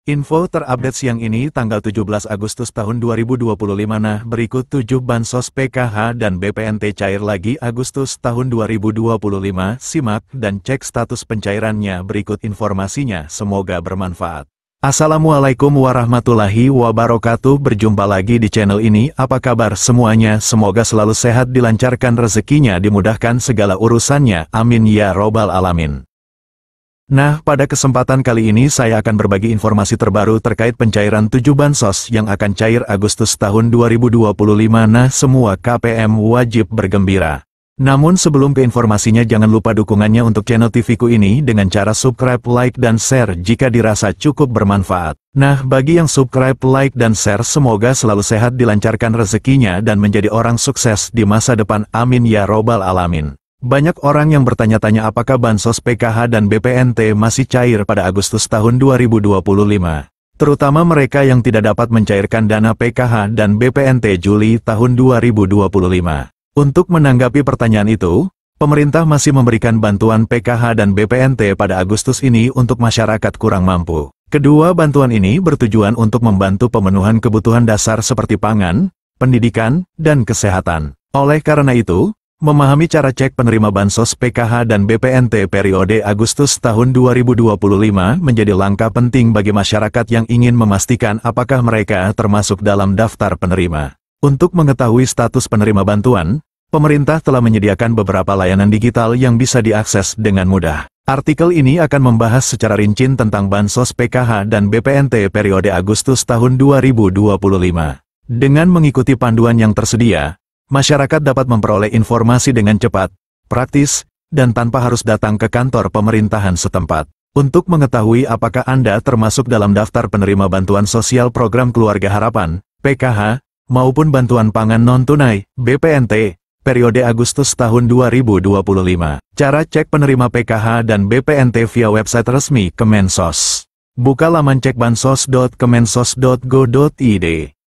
Info terupdate siang ini tanggal 17 Agustus tahun 2025. Nah, berikut 7 bansos PKH dan BPNT cair lagi Agustus tahun 2025. Simak dan cek status pencairannya, berikut informasinya, semoga bermanfaat. Assalamualaikum warahmatullahi wabarakatuh. Berjumpa lagi di channel ini. Apa kabar semuanya? Semoga selalu sehat, dilancarkan rezekinya, dimudahkan segala urusannya. Amin ya robbal alamin. Nah, pada kesempatan kali ini saya akan berbagi informasi terbaru terkait pencairan 7 bansos yang akan cair Agustus tahun 2025. Nah, semua KPM wajib bergembira. Namun sebelum ke informasinya, jangan lupa dukungannya untuk channel TV-ku ini dengan cara subscribe, like, dan share jika dirasa cukup bermanfaat. Nah, bagi yang subscribe, like, dan share, semoga selalu sehat, dilancarkan rezekinya, dan menjadi orang sukses di masa depan. Amin ya robbal alamin. Banyak orang yang bertanya-tanya apakah bansos PKH dan BPNT masih cair pada Agustus tahun 2025. Terutama mereka yang tidak dapat mencairkan dana PKH dan BPNT Juli tahun 2025. Untuk menanggapi pertanyaan itu, pemerintah masih memberikan bantuan PKH dan BPNT pada Agustus ini untuk masyarakat kurang mampu. Kedua bantuan ini bertujuan untuk membantu pemenuhan kebutuhan dasar seperti pangan, pendidikan, dan kesehatan. Oleh karena itu, memahami cara cek penerima bansos PKH dan BPNT periode Agustus tahun 2025 menjadi langkah penting bagi masyarakat yang ingin memastikan apakah mereka termasuk dalam daftar penerima. Untuk mengetahui status penerima bantuan, pemerintah telah menyediakan beberapa layanan digital yang bisa diakses dengan mudah. Artikel ini akan membahas secara rinci tentang bansos PKH dan BPNT periode Agustus tahun 2025. Dengan mengikuti panduan yang tersedia, masyarakat dapat memperoleh informasi dengan cepat, praktis, dan tanpa harus datang ke kantor pemerintahan setempat. Untuk mengetahui apakah Anda termasuk dalam daftar penerima bantuan sosial program Keluarga Harapan, PKH, maupun bantuan pangan non-tunai, BPNT, periode Agustus tahun 2025. Cara cek penerima PKH dan BPNT via website resmi Kemensos. Buka laman cekbansos.kemensos.go.id.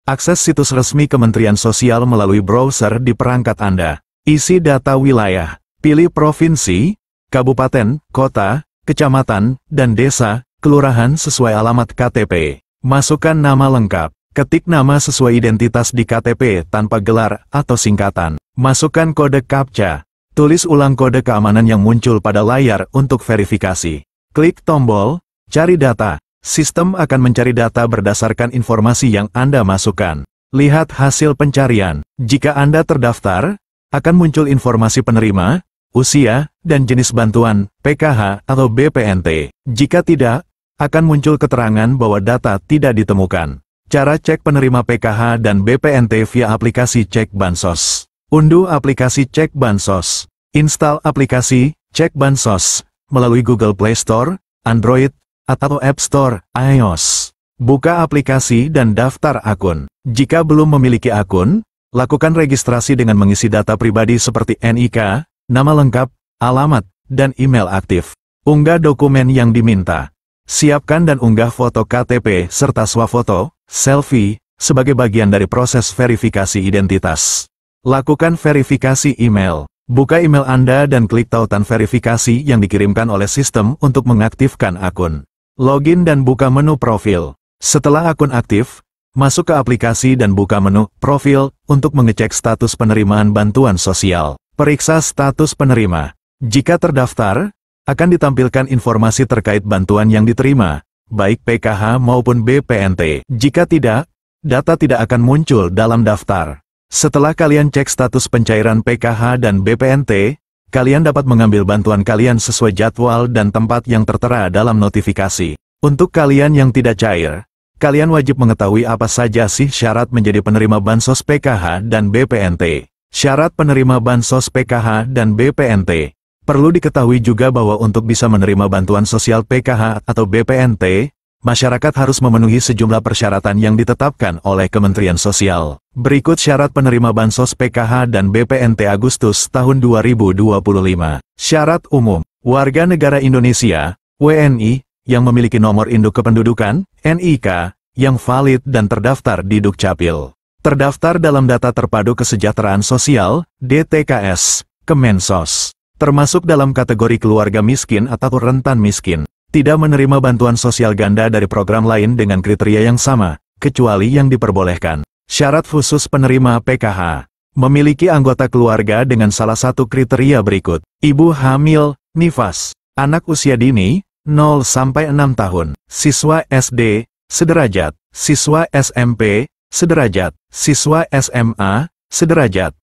Akses situs resmi Kementerian Sosial melalui browser di perangkat Anda. Isi data wilayah. Pilih provinsi, kabupaten, kota, kecamatan, dan desa, kelurahan sesuai alamat KTP. Masukkan nama lengkap. Ketik nama sesuai identitas di KTP tanpa gelar atau singkatan. Masukkan kode CAPTCHA. Tulis ulang kode keamanan yang muncul pada layar untuk verifikasi. Klik tombol Cari Data. Sistem akan mencari data berdasarkan informasi yang Anda masukkan. Lihat hasil pencarian. Jika Anda terdaftar, akan muncul informasi penerima, usia, dan jenis bantuan, PKH atau BPNT. Jika tidak, akan muncul keterangan bahwa data tidak ditemukan. Cara cek penerima PKH dan BPNT via aplikasi Cek Bansos. Unduh aplikasi Cek Bansos. Install aplikasi Cek Bansos melalui Google Play Store, Android, atau App Store, iOS. Buka aplikasi dan daftar akun. Jika belum memiliki akun, lakukan registrasi dengan mengisi data pribadi seperti NIK, nama lengkap, alamat, dan email aktif. Unggah dokumen yang diminta. Siapkan dan unggah foto KTP serta swafoto, selfie, sebagai bagian dari proses verifikasi identitas. Lakukan verifikasi email. Buka email Anda dan klik tautan verifikasi yang dikirimkan oleh sistem untuk mengaktifkan akun. Login dan buka menu profil. Setelah akun aktif, masuk ke aplikasi dan buka menu profil untuk mengecek status penerimaan bantuan sosial. Periksa status penerima. Jika terdaftar, akan ditampilkan informasi terkait bantuan yang diterima, baik PKH maupun BPNT. Jika tidak, data tidak akan muncul dalam daftar. Setelah kalian cek status pencairan PKH dan BPNT, kalian dapat mengambil bantuan kalian sesuai jadwal dan tempat yang tertera dalam notifikasi. Untuk kalian yang tidak cair, kalian wajib mengetahui apa saja sih syarat menjadi penerima bansos PKH dan BPNT. Syarat penerima bansos PKH dan BPNT. Perlu diketahui juga bahwa untuk bisa menerima bantuan sosial PKH atau BPNT, masyarakat harus memenuhi sejumlah persyaratan yang ditetapkan oleh Kementerian Sosial. Berikut syarat penerima bansos PKH dan BPNT Agustus tahun 2025. Syarat umum. Warga negara Indonesia, WNI, yang memiliki nomor induk kependudukan, NIK, yang valid dan terdaftar di Dukcapil. Terdaftar dalam Data Terpadu Kesejahteraan Sosial, DTKS, Kemensos. Termasuk dalam kategori keluarga miskin atau rentan miskin. tidak menerima bantuan sosial ganda dari program lain dengan kriteria yang sama, kecuali yang diperbolehkan. Syarat khusus penerima PKH. Memiliki anggota keluarga dengan salah satu kriteria berikut. Ibu hamil, nifas. Anak usia dini, 0-6 tahun. Siswa SD, sederajat. Siswa SMP, sederajat. Siswa SMA, sederajat.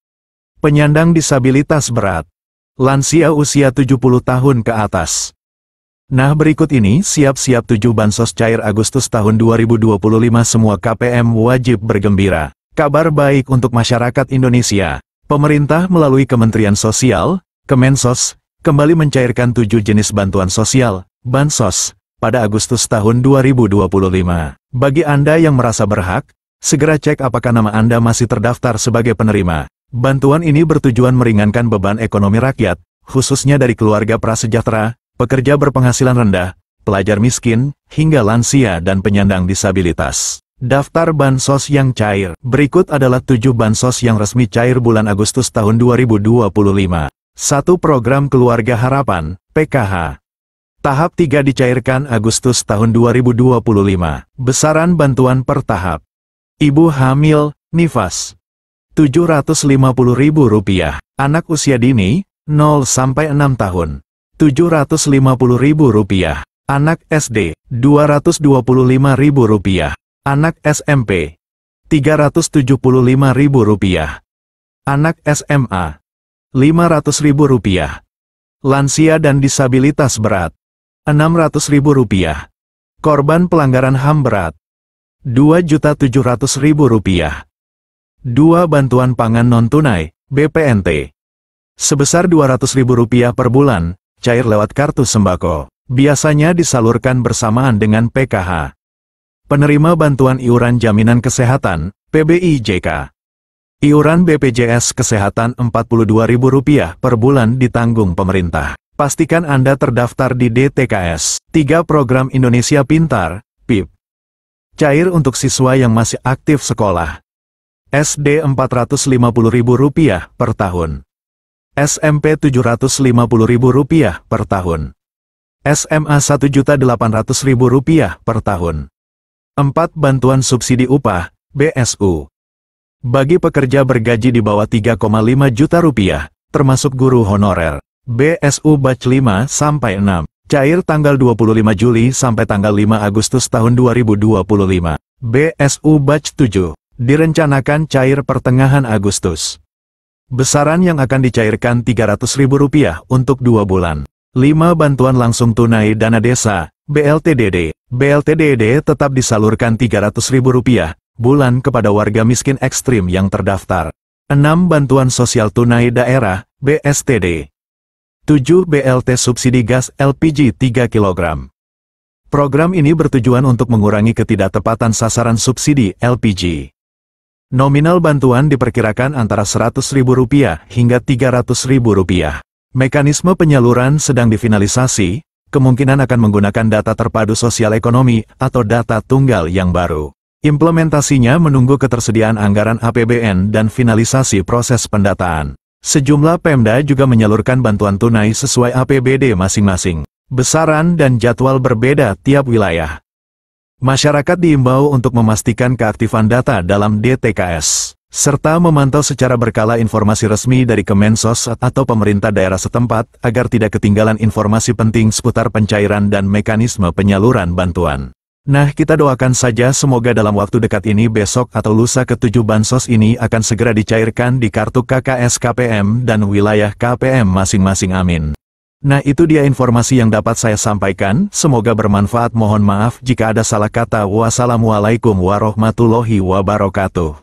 Penyandang disabilitas berat. Lansia usia 70 tahun ke atas. Nah, berikut ini siap-siap 7 bansos cair Agustus tahun 2025. Semua KPM wajib bergembira. Kabar baik untuk masyarakat Indonesia. Pemerintah melalui Kementerian Sosial, Kemensos, kembali mencairkan 7 jenis bantuan sosial, bansos, pada Agustus tahun 2025. Bagi Anda yang merasa berhak, segera cek apakah nama Anda masih terdaftar sebagai penerima. Bantuan ini bertujuan meringankan beban ekonomi rakyat, khususnya dari keluarga prasejahtera, pekerja berpenghasilan rendah, pelajar miskin, hingga lansia dan penyandang disabilitas. Daftar bansos yang cair. Berikut adalah 7 bansos yang resmi cair bulan Agustus tahun 2025. 1. Program Keluarga Harapan, PKH. Tahap 3 dicairkan Agustus tahun 2025. Besaran bantuan per tahap. Ibu hamil, nifas. Rp750.000. Anak usia dini, 0-6 tahun. Rp750.000. Anak SD, Rp225.000. Anak SMP, Rp375.000. Anak SMA, Rp500.000. Lansia dan disabilitas berat, Rp600.000. Korban pelanggaran HAM berat, Rp2.700.000. 2. Bantuan pangan non-tunai, BPNT. Sebesar Rp200.000 per bulan, cair lewat kartu sembako. Biasanya disalurkan bersamaan dengan PKH. Penerima bantuan iuran jaminan kesehatan, PBIJK. Iuran BPJS Kesehatan Rp42.000 per bulan ditanggung pemerintah. Pastikan Anda terdaftar di DTKS. 3. Program Indonesia Pintar, PIP. Cair untuk siswa yang masih aktif sekolah. SD Rp450.000 per tahun. SMP Rp750.000 per tahun. SMA Rp1.800.000 per tahun. 4. Bantuan subsidi upah, BSU. Bagi pekerja bergaji di bawah Rp3,5 juta, termasuk guru honorer. BSU Batch 5-6. Cair tanggal 25 Juli sampai tanggal 5 Agustus tahun 2025. BSU Batch 7. Direncanakan cair pertengahan Agustus. Besaran yang akan dicairkan Rp300.000 untuk 2 bulan. 5. Bantuan langsung tunai dana desa, BLTDD. BLTDD tetap disalurkan Rp300.000 bulan kepada warga miskin ekstrim yang terdaftar. 6. Bantuan sosial tunai daerah, BSTD. 7. BLT subsidi gas LPG 3 kg. Program ini bertujuan untuk mengurangi ketidaktepatan sasaran subsidi LPG. Nominal bantuan diperkirakan antara Rp100.000 hingga Rp300.000. Mekanisme penyaluran sedang difinalisasi, kemungkinan akan menggunakan data terpadu sosial ekonomi atau data tunggal yang baru. Implementasinya menunggu ketersediaan anggaran APBN dan finalisasi proses pendataan. Sejumlah Pemda juga menyalurkan bantuan tunai sesuai APBD masing-masing. Besaran dan jadwal berbeda tiap wilayah. Masyarakat diimbau untuk memastikan keaktifan data dalam DTKS, serta memantau secara berkala informasi resmi dari Kemensos atau pemerintah daerah setempat agar tidak ketinggalan informasi penting seputar pencairan dan mekanisme penyaluran bantuan. Nah, kita doakan saja semoga dalam waktu dekat ini besok atau lusa ke-7 bansos ini akan segera dicairkan di kartu KKS KPM dan wilayah KPM masing-masing, amin. Nah, itu dia informasi yang dapat saya sampaikan, semoga bermanfaat. Mohon maaf jika ada salah kata. Wassalamualaikum warahmatullahi wabarakatuh.